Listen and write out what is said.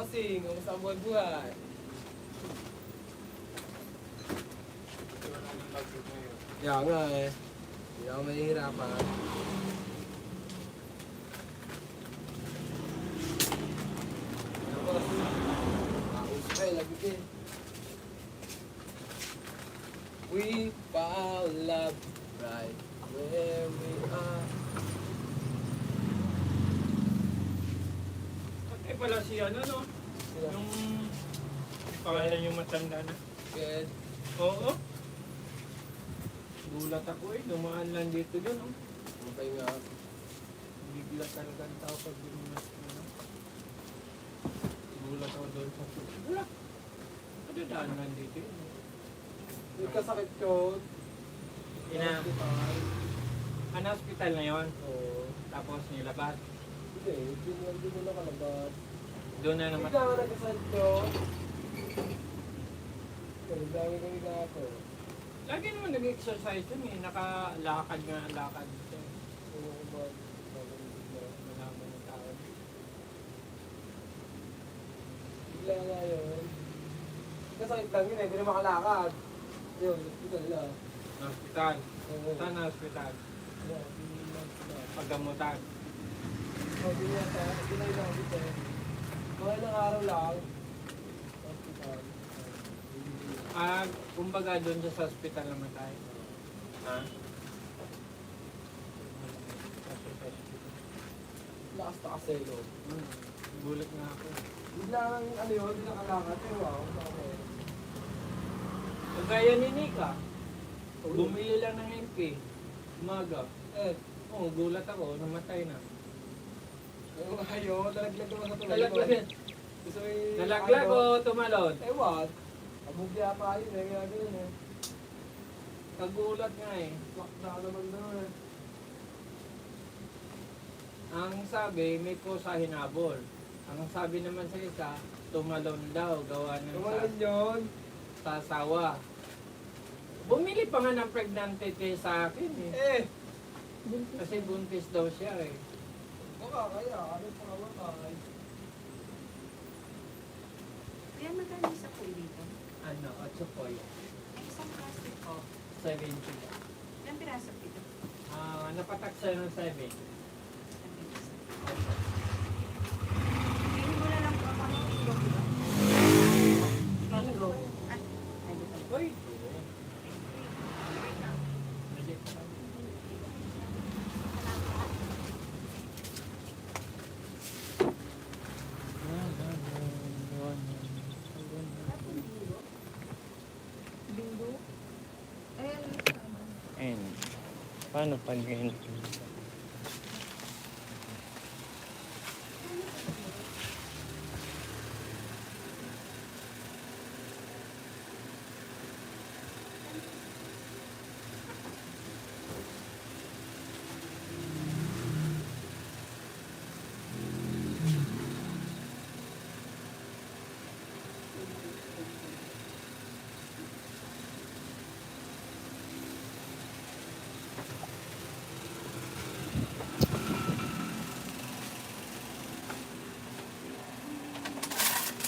bossing, kamusta ang buhay-buhay? Kaya nga eh. Hindi ako mahihirapan. Tapos, makausap kayo, lagi din. We found love right where we are. Patay pala si ano, no? Sila. Yung pangalan yung matanda na. Good. Oo. Gulat ako eh. Dumaan lang dito dun. Oh. Okay nga. Bigla talaga ang tao pag binunas ko. No? Gulat ako doon sa wala. Padadaan lang dito yun. Yung kasakit ko. Ina, hospital. ano hospital na yun? Oo. Tapos nilabas. Hindi, hindi mo nakalabas. Doon na naman. Ikaw ang nagkasakit ko. Ang dami kami kako. Lagi naman nag-exercise yun eh. Nakalakad nga, lakad. Oo ba? Malaman ng tao. Bigla nga yun. Kasakit lang yun eh, hindi na makalakad. Yun, hospital lang. Hospital. Oo. Saan na hospital? Yeah, Paggamutan. hindi niya sa, pinay lang dito. Mga ilang araw lang. Hospital. Ah, kumbaga doon siya sa hospital naman tayo. Ha? Lakas na kasi yun. Gulat nga ako. Bigla lang ano yun, hindi nakalakad. Eh wow, bakit? Kagaya ni Nika. Bumili lang ng MP. Umaga. Gulat ako. Namatay na. Yung ayaw, nalaglag naman sa tulad. Nalaglag. Gusto mo yung... Nalaglag o tumalon? Eh what? Abugya pa yun eh, kaya ganun eh. Kagulat nga eh. Lakda ka naman doon eh. Ang sabi, may pusa hinabol. Ang sabi naman sa isa, tumalon daw. Gawa ng Tumalon yun. sa asawa. Bumili pa nga ng pregnancy test sa akin eh. Eh! Kasi buntis daw siya eh. Baka kaya, ano pa naman Kaya magkano sa pool dito? Ano, 8 po yan. Ay, isang plastic po. 70. Ilang piraso dito? Napatak siya ng 7. Hindi mo na lang po ako ng ilo, di ba? Mango. Ay, dito. Uy! Bingo? Ay, ano yung sama? Ayun. Paano pag ganyan?